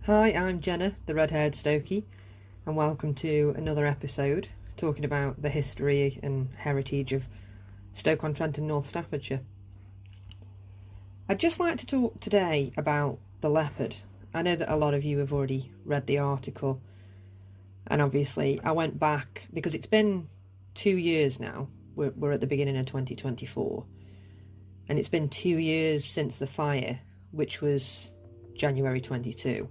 Hi, I'm Jenna, the red-haired Stokie, and welcome to another episode talking about the history and heritage of Stoke-on-Trent and North Staffordshire. I'd just like to talk today about the Leopard. I know that a lot of you have already read the article, and obviously I went back because it's been 2 years now. We're at the beginning of 2024, and it's been 2 years since the fire, which was January 22.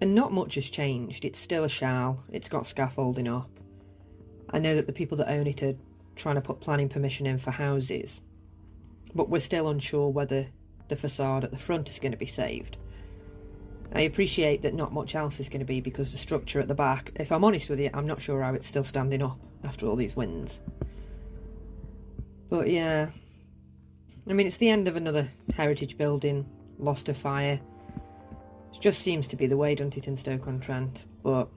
And not much has changed. It's still a shell. It's got scaffolding up. I know that the people that own it are trying to put planning permission in for houses, but we're still unsure whether the facade at the front is going to be saved. I appreciate that not much else is going to be because the structure at the back, if I'm honest with you, I'm not sure how it's still standing up after all these winds. But yeah, I mean, it's the end of another heritage building, lost to fire. It just seems to be the way, doesn't it, in Stoke-on-Trent? But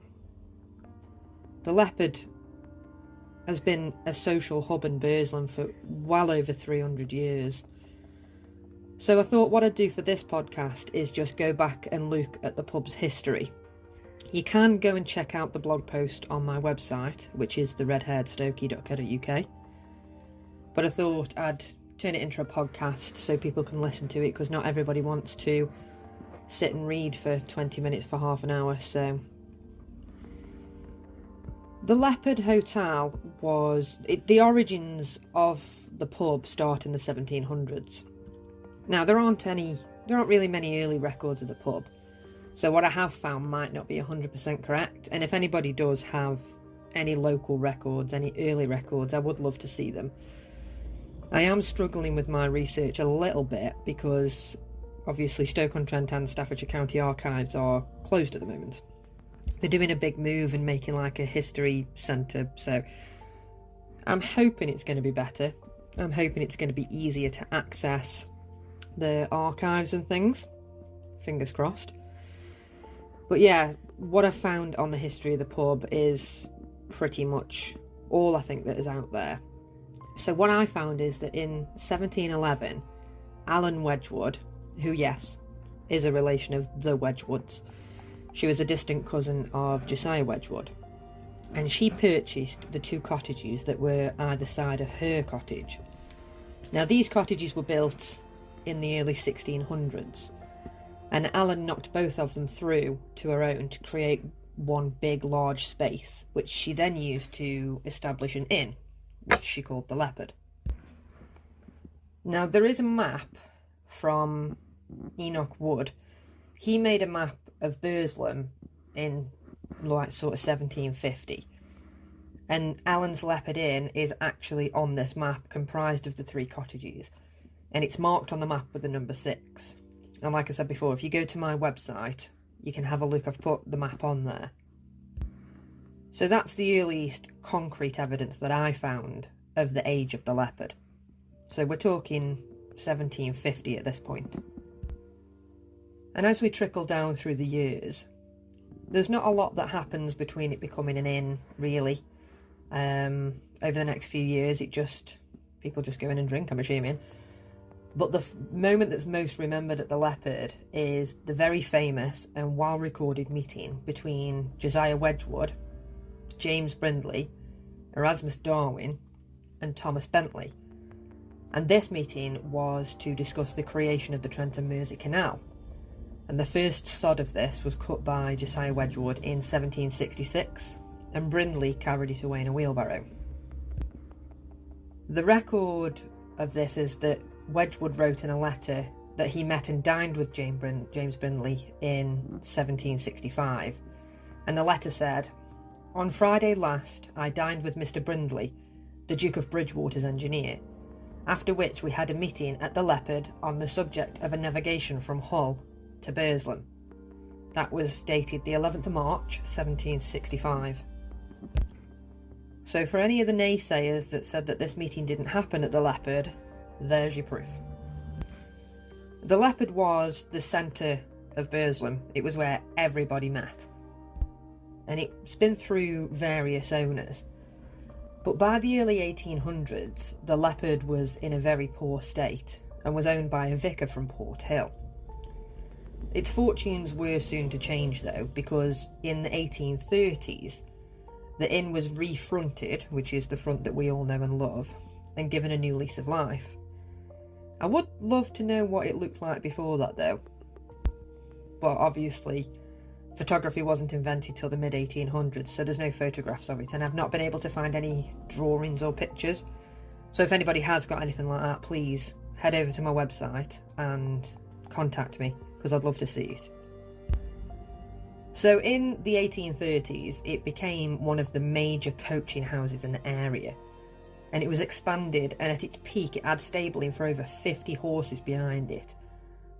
the Leopard has been a social hub in Burslem for well over 300 years. So I thought what I'd do for this podcast is just go back and look at the pub's history. You can go and check out the blog post on my website, which is theredhairedstokie.co.uk. But I thought I'd turn it into a podcast so people can listen to it, because not everybody wants to sit and read for 20 minutes for half an hour. So the Leopard Hotel the origins of the pub start in the 1700s. Now there aren't really many early records of the pub, so what I have found might not be 100% correct, and if anybody does have any local records, any early records, I would love to see them. I am struggling with my research a little bit because obviously Stoke-on-Trent and Staffordshire County Archives are closed at the moment. They're doing a big move and making like a history centre, so I'm hoping it's going to be better. I'm hoping it's going to be easier to access the archives and things. Fingers crossed. But yeah, what I found on the history of the pub is pretty much all I think that is out there. So what I found is that in 1711, Alan Wedgwood, who, yes, is a relation of the Wedgwoods. She was a distant cousin of Josiah Wedgwood, and she purchased the 2 cottages that were either side of her cottage. Now, these cottages were built in the early 1600s, and Alan knocked both of them through to her own to create one big, large space, which she then used to establish an inn, which she called the Leopard. Now, there is a map from Enoch Wood. He made a map of Burslem in like sort of 1750, and Alan's Leopard Inn is actually on this map, comprised of the 3 cottages, and it's marked on the map with the number 6. And like I said before, if you go to my website you can have a look. I've put the map on there. So that's the earliest concrete evidence that I found of the age of the Leopard. So we're talking 1750 at this point. And as we trickle down through the years, there's not a lot that happens between it becoming an inn, really. Over the next few years, people just go in and drink, I'm assuming. But the moment that's most remembered at the Leopard is the very famous and well-recorded meeting between Josiah Wedgwood, James Brindley, Erasmus Darwin, and Thomas Bentley. And this meeting was to discuss the creation of the Trent and Mersey Canal. And the first sod of this was cut by Josiah Wedgwood in 1766, and Brindley carried it away in a wheelbarrow. The record of this is that Wedgwood wrote in a letter that he met and dined with James Brindley in 1765, and the letter said, "On Friday last I dined with Mr. Brindley, the Duke of Bridgewater's engineer, after which we had a meeting at the Leopard on the subject of a navigation from Hull to Burslem." That was dated the 11th of March 1765. So for any of the naysayers that said that this meeting didn't happen at the Leopard, there's your proof. The Leopard was the centre of Burslem. It was where everybody met. And it's been through various owners. But by the early 1800s, the Leopard was in a very poor state and was owned by a vicar from Port Hill. Its fortunes were soon to change though, because in the 1830s, the inn was refronted, which is the front that we all know and love, and given a new lease of life. I would love to know what it looked like before that though, but obviously photography wasn't invented till the mid-1800s, so there's no photographs of it, and I've not been able to find any drawings or pictures. So if anybody has got anything like that, please head over to my website and contact me, because I'd love to see it. So in the 1830s, it became one of the major coaching houses in the area, and it was expanded, and at its peak it had stabling for over 50 horses behind it.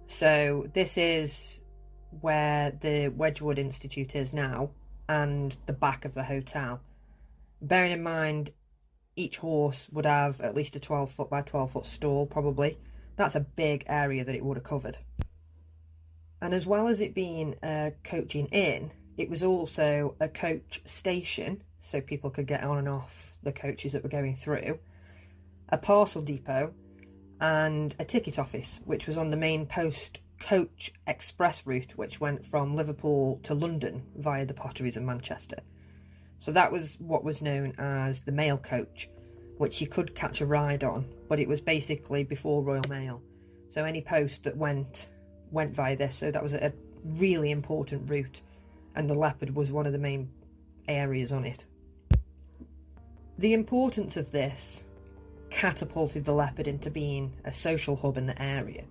So this is where the Wedgwood Institute is now, and the back of the hotel. Bearing in mind, each horse would have at least a 12 foot by 12 foot stall, probably. That's a big area that it would have covered. And as well as it being a coaching inn, it was also a coach station, so people could get on and off the coaches that were going through, a parcel depot, and a ticket office, which was on the main post coach express route, which went from Liverpool to London via the Potteries in Manchester. So that was what was known as the mail coach, which you could catch a ride on, but it was basically before Royal Mail. So any post that went via this, so that was a really important route, and the Leopard was one of the main areas on it. The importance of this catapulted the Leopard into being a social hub in the area.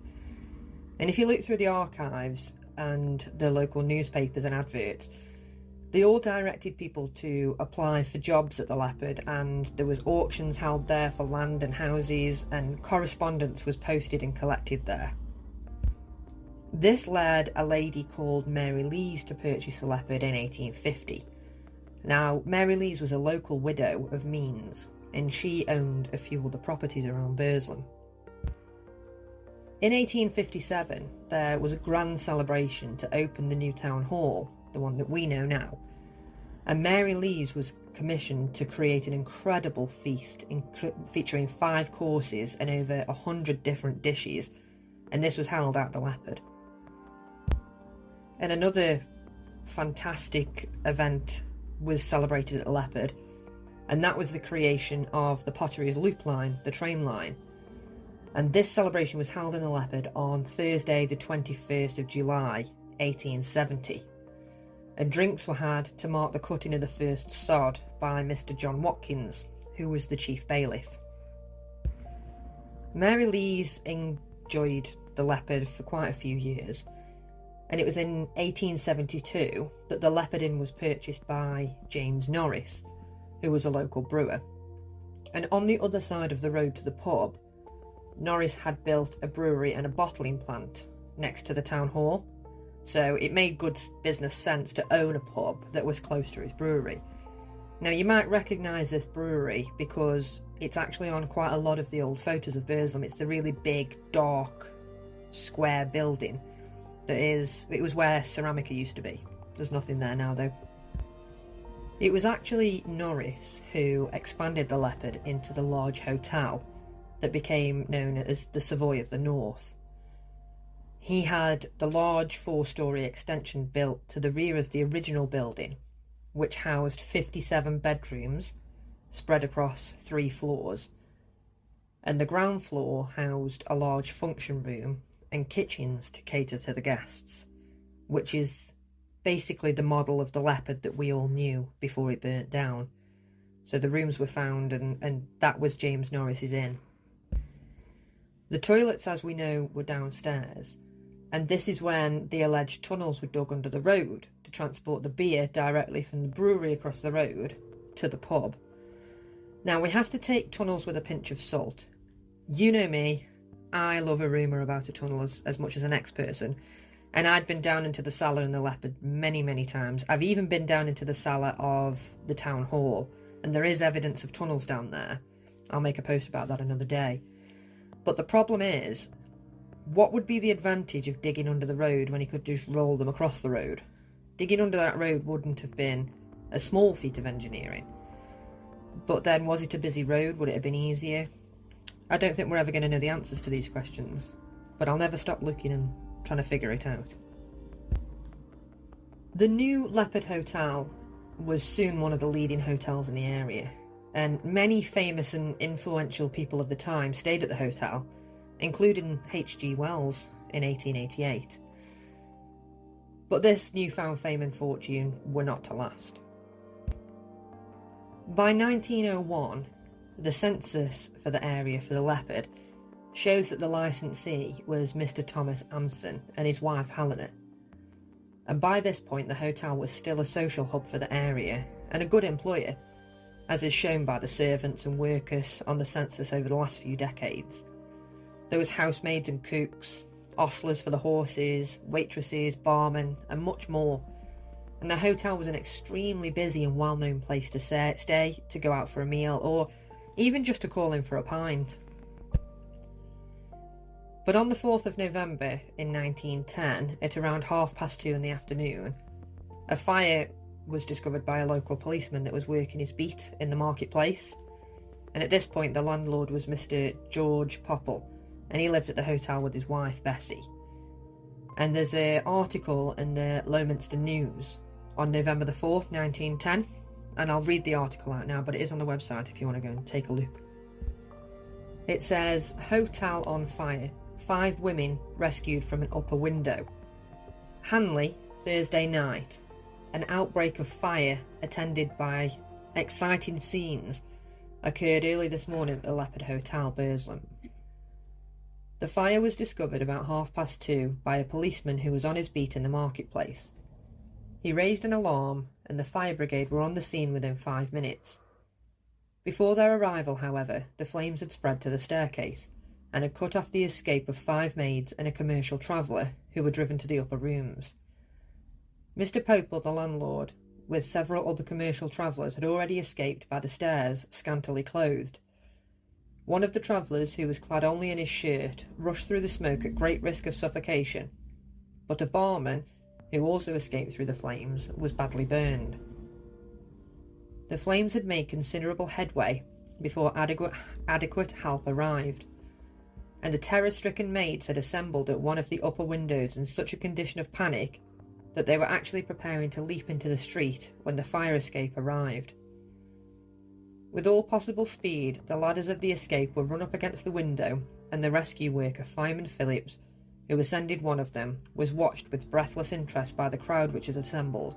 And if you look through the archives and the local newspapers and adverts, they all directed people to apply for jobs at the Leopard, and there was auctions held there for land and houses, and correspondence was posted and collected there. This led a lady called Mary Lees to purchase the Leopard in 1850. Now, Mary Lees was a local widow of means, and she owned a few of the properties around Burslem. In 1857, there was a grand celebration to open the new town hall, the one that we know now, and Mary Lees was commissioned to create an incredible feast featuring 5 courses and over 100 different dishes, and this was held at the Leopard. And another fantastic event was celebrated at the Leopard, and that was the creation of the Potteries loop line, the train line. And this celebration was held in the Leopard on Thursday the 21st of July 1870. And drinks were had to mark the cutting of the first sod by Mr. John Watkins, who was the chief bailiff. Mary Lees enjoyed the Leopard for quite a few years, and it was in 1872 that the Leopard Inn was purchased by James Norris, who was a local brewer. And on the other side of the road to the pub, Norris had built a brewery and a bottling plant next to the town hall, so it made good business sense to own a pub that was close to his brewery. Now, you might recognise this brewery because it's actually on quite a lot of the old photos of Burslem. It's the really big, dark, square building it was where Ceramica used to be. There's nothing there now though. It was actually Norris who expanded the Leopard into the large hotel that became known as the Savoy of the North. He had the large 4-storey extension built to the rear as the original building, which housed 57 bedrooms spread across 3 floors, and the ground floor housed a large function room and kitchens to cater to the guests, which is basically the model of the Leopard that we all knew before it burnt down. So the rooms were found, and that was James Norris's inn. The toilets, as we know, were downstairs, and this is when the alleged tunnels were dug under the road to transport the beer directly from the brewery across the road to the pub. Now, we have to take tunnels with a pinch of salt. You know me, I love a rumour about a tunnel as much as an ex-person, and I'd been down into the cellar in the Leopard many, many times. I've even been down into the cellar of the town hall, and there is evidence of tunnels down there. I'll make a post about that another day. But the problem is, what would be the advantage of digging under the road when he could just roll them across the road? Digging under that road wouldn't have been a small feat of engineering. But then, was it a busy road? Would it have been easier? I don't think we're ever going to know the answers to these questions, but I'll never stop looking and trying to figure it out. The new Leopard Hotel was soon one of the leading hotels in the area, and many famous and influential people of the time stayed at the hotel, including H.G. Wells in 1888. But this newfound fame and fortune were not to last. By 1901, the census for the area for the Leopard shows that the licensee was Mr. Thomas Amson and his wife Helena. And by this point the hotel was still a social hub for the area and a good employer, as is shown by the servants and workers on the census over the last few decades. There was housemaids and cooks, ostlers for the horses, waitresses, barmen, and much more. And the hotel was an extremely busy and well-known place to stay, to go out for a meal, or even just to call in for a pint. But on the 4th of November in 1910, at around 2:30 in the afternoon, a fire was discovered by a local policeman that was working his beat in the marketplace. And at this point, the landlord was Mr. George Popple, and he lived at the hotel with his wife, Bessie. And there's an article in the Lowminster News on November the 4th, 1910, and I'll read the article out now, but it is on the website if you want to go and take a look. It says, "Hotel on fire. 5 women rescued from an upper window. Hanley, Thursday night. An outbreak of fire attended by exciting scenes occurred early this morning at the Leopard Hotel, Burslem. The fire was discovered about 2:30 by a policeman who was on his beat in the marketplace. He raised an alarm and the fire brigade were on the scene within 5 minutes. Before their arrival, however, the flames had spread to the staircase and had cut off the escape of 5 maids and a commercial traveller who were driven to the upper rooms. Mr. Popple, the landlord, with several other commercial travellers, had already escaped by the stairs, scantily clothed. One of the travellers, who was clad only in his shirt, rushed through the smoke at great risk of suffocation, but a barman, who also escaped through the flames, was badly burned. The flames had made considerable headway before adequate help arrived, and the terror-stricken maids had assembled at one of the upper windows in such a condition of panic that they were actually preparing to leap into the street when the fire escape arrived. With all possible speed, the ladders of the escape were run up against the window, and the rescue worker, Fireman Phillips, who ascended one of them, was watched with breathless interest by the crowd which had assembled.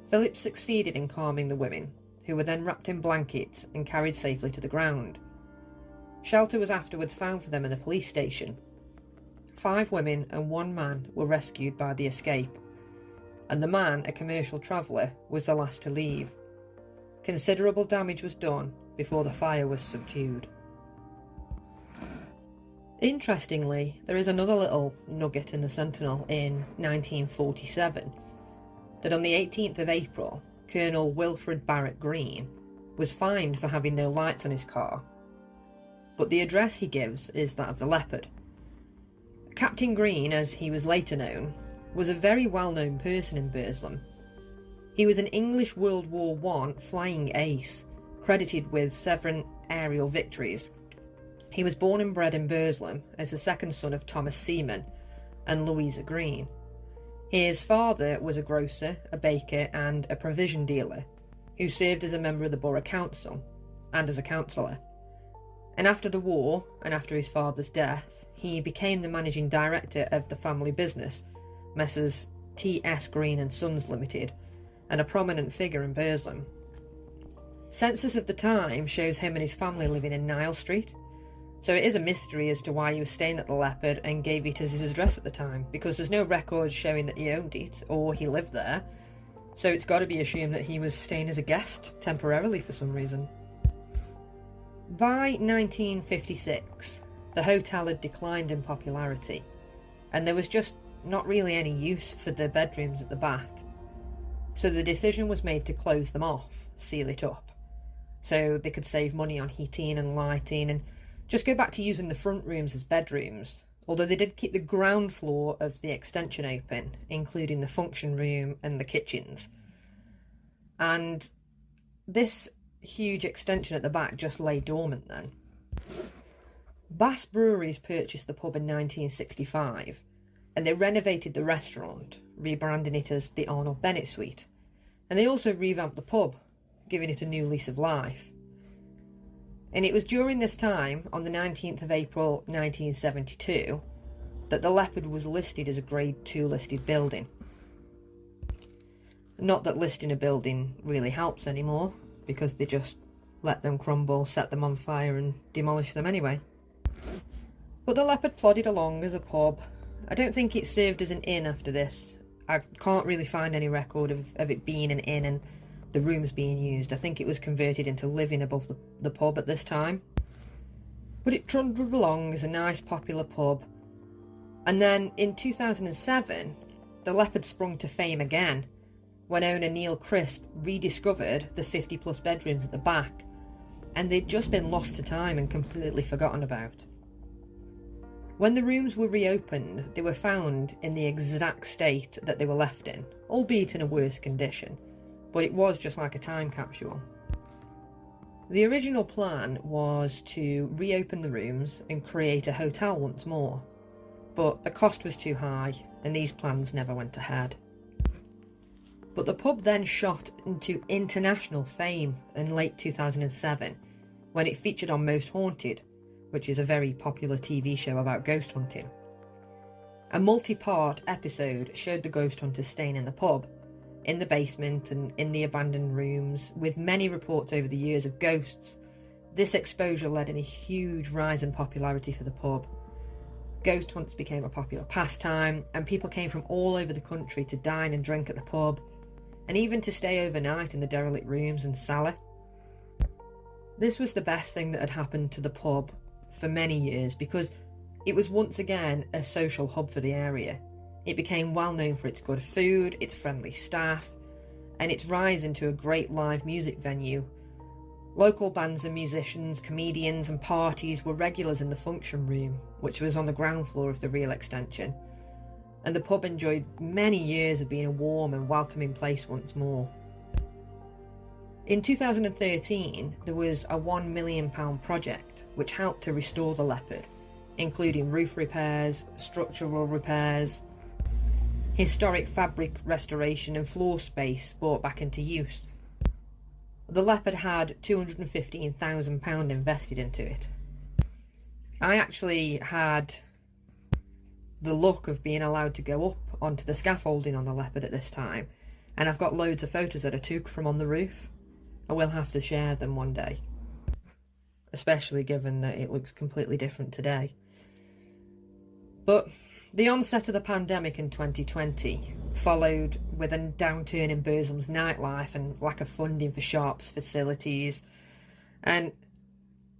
Phillips succeeded in calming the women, who were then wrapped in blankets and carried safely to the ground. Shelter was afterwards found for them in the police station. 5 women and 1 man were rescued by the escape, and the man, a commercial traveller, was the last to leave. Considerable damage was done before the fire was subdued. Interestingly, there is another little nugget in the Sentinel in 1947, that on the 18th of April, Colonel Wilfred Barrett Green was fined for having no lights on his car, but the address he gives is that of the Leopard. Captain Green, as he was later known, was a very well-known person in Burslem. He was an English World War I flying ace, credited with 7 aerial victories. He was born and bred in Burslem as the second son of Thomas Seaman and Louisa Green. His father was a grocer, a baker and a provision dealer, who served as a member of the Borough Council and as a councillor. And after the war, and after his father's death, he became the managing director of the family business, Messrs. T.S. Green and Sons Limited, and a prominent figure in Burslem. Census of the time shows him and his family living in Nile Street, so it is a mystery as to why he was staying at the Leopard and gave it as his address at the time, because there's no records showing that he owned it or he lived there, so it's got to be assumed that he was staying as a guest temporarily for some reason. By 1956, the hotel had declined in popularity, and there was just not really any use for the bedrooms at the back. So the decision was made to close them off, seal it up, so they could save money on heating and lighting and just go back to using the front rooms as bedrooms, although they did keep the ground floor of the extension open, including the function room and the kitchens. And this huge extension at the back just lay dormant then. Bass Breweries purchased the pub in 1965, and they renovated the restaurant, rebranding it as the Arnold Bennett Suite. And they also revamped the pub, giving it a new lease of life. And it was during this time, on the 19th of April 1972, that the Leopard was listed as a Grade 2 listed building. Not that listing a building really helps anymore, because they just let them crumble, set them on fire and demolish them anyway. But the Leopard plodded along as a pub. I don't think it served as an inn after this. I can't really find any record of it being an inn and the rooms being used. I think it was converted into living above the pub at this time. But it trundled along as a nice popular pub. And then in 2007, the Leopard sprung to fame again when owner Neil Crisp rediscovered the 50 plus bedrooms at the back, and they'd just been lost to time and completely forgotten about. When the rooms were reopened, they were found in the exact state that they were left in, albeit in a worse condition, but it was just like a time capsule. The original plan was to reopen the rooms and create a hotel once more, but the cost was too high and these plans never went ahead. But the pub then shot into international fame in late 2007 when it featured on Most Haunted, which is a very popular TV show about ghost hunting. A multi-part episode showed the ghost hunters staying in the pub, in the basement and in the abandoned rooms, with many reports over the years of ghosts. This exposure led in a huge rise in popularity for the pub. Ghost hunts became a popular pastime, and people came from all over the country to dine and drink at the pub, and even to stay overnight in the derelict rooms and cellar. This was the best thing that had happened to the pub for many years, because it was once again a social hub for the area. It became well known for its good food, its friendly staff, and its rise into a great live music venue. Local bands and musicians, comedians and parties were regulars in the function room, which was on the ground floor of the real extension, and the pub enjoyed many years of being a warm and welcoming place once more. In 2013, there was a £1 million project which helped to restore the Leopard, including roof repairs, structural repairs, historic fabric restoration and floor space brought back into use. The Leopard had £215,000 invested into it. I actually had the luck of being allowed to go up onto the scaffolding on the Leopard at this time, and I've got loads of photos that I took from on the roof. I will have to share them one day, especially given that it looks completely different today. But the onset of the pandemic in 2020 followed with a downturn in Burslem's nightlife and lack of funding for shops, facilities, and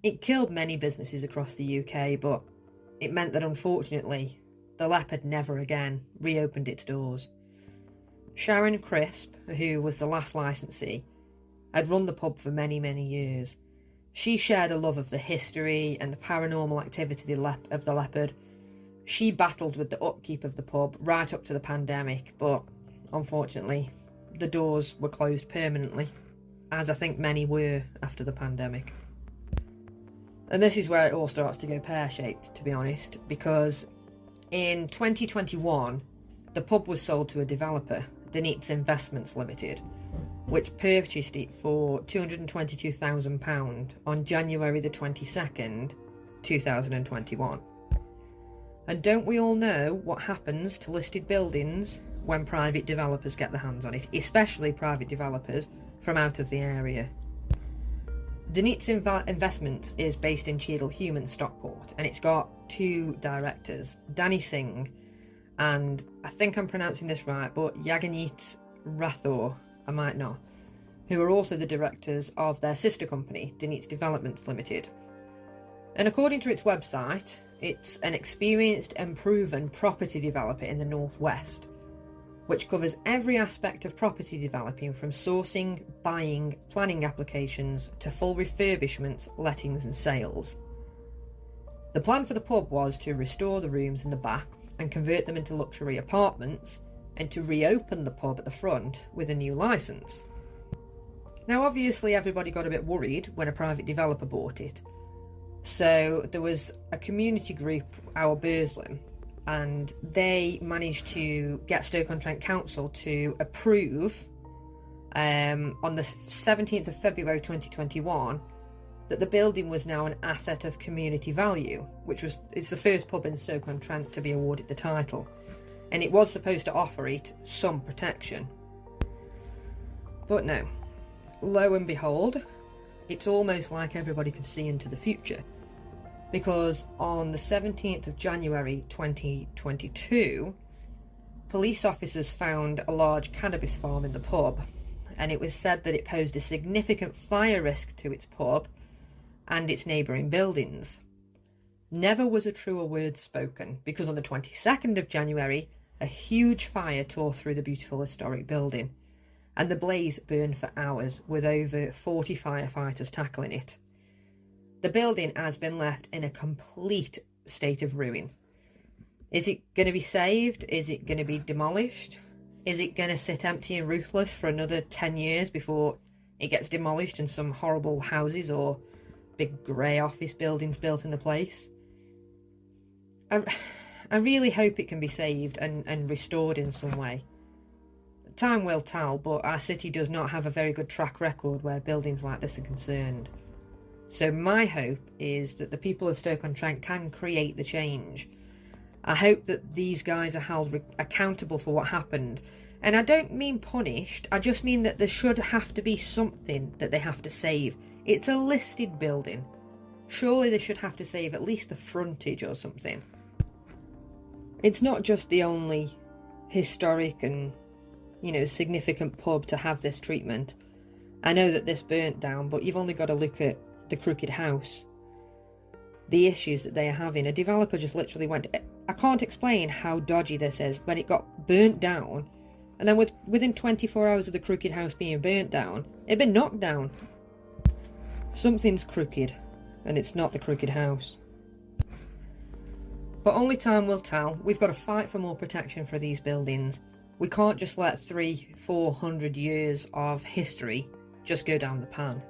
it killed many businesses across the UK, but it meant that unfortunately the Leopard never again reopened its doors. Sharon Crisp, who was the last licensee, had run the pub for many years. She shared a love of the history and the paranormal activity of the Leopard. She battled with the upkeep of the pub right up to the pandemic, but unfortunately the doors were closed permanently, as I think many were after the pandemic. And this is where it all starts to go pear-shaped, to be honest, because in 2021 the pub was sold to a developer, Denitz Investments Limited, which purchased it for £222,000 on January the 22nd, 2021. And don't we all know what happens to listed buildings when private developers get their hands on it, especially private developers from out of the area? Denitz Investments is based in Cheadle-Hulme in Stockport, and it's got two directors, Danny Singh and, I think I'm pronouncing this right, but Yaganit Rathore, I might not, who are also the directors of their sister company, Denitz Developments Limited. And according to its website, it's an experienced and proven property developer in the Northwest, which covers every aspect of property developing from sourcing, buying, planning applications to full refurbishments, lettings and sales. The plan for the pub was to restore the rooms in the back and convert them into luxury apartments, and to reopen the pub at the front with a new licence. Now obviously everybody got a bit worried when a private developer bought it, so there was a community group, our Burslem, and they managed to get Stoke-on-Trent Council to approve on the 17th of February 2021 that the building was now an asset of community value, it's the first pub in Stoke-on-Trent to be awarded the title, and it was supposed to offer it some protection. But no, lo and behold, it's almost like everybody can see into the future, because on the 17th of January 2022, police officers found a large cannabis farm in the pub, and it was said that it posed a significant fire risk to its pub and its neighbouring buildings. Never was a truer word spoken, because on the 22nd of January, a huge fire tore through the beautiful historic building, and the blaze burned for hours with over 40 firefighters tackling it. The building has been left in a complete state of ruin. Is it going to be saved? Is it going to be demolished? Is it going to sit empty and ruthless for another 10 years before it gets demolished and some horrible houses or big grey office buildings built in the place? I really hope it can be saved and restored in some way. Time will tell, but our city does not have a very good track record where buildings like this are concerned. So my hope is that the people of Stoke-on-Trent can create the change. I hope that these guys are held accountable for what happened. And I don't mean punished, I just mean that there should have to be something that they have to save. It's a listed building. Surely they should have to save at least the frontage or something. It's not just the only historic and, significant pub to have this treatment. I know that this burnt down, but you've only got to look at the Crooked House. The issues that they are having. A developer just literally went... I can't explain how dodgy this is. When it got burnt down, and then within 24 hours of the Crooked House being burnt down, it'd been knocked down. Something's crooked, and it's not the Crooked House. But only time will tell. We've got to fight for more protection for these buildings. We can't just let 300-400 years of history just go down the pan.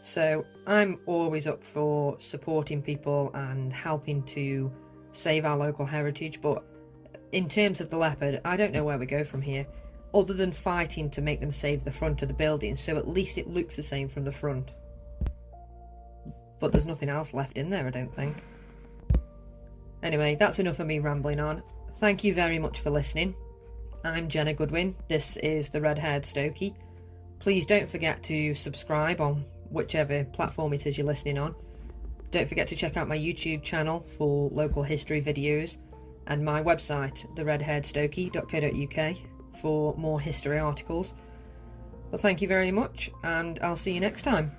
So I'm always up for supporting people and helping to save our local heritage, but in terms of the Leopard, I don't know where we go from here, other than fighting to make them save the front of the building, so at least it looks the same from the front. But there's nothing else left in there, I don't think. Anyway, that's enough of me rambling on. Thank you very much for listening. I'm Jenna Goodwin, this is the Red-Haired Stokie. Please don't forget to subscribe on whichever platform it is you're listening on. Don't forget to check out my YouTube channel for local history videos, and my website, theredhairedstokie.co.uk, for more history articles. Well, thank you very much, and I'll see you next time.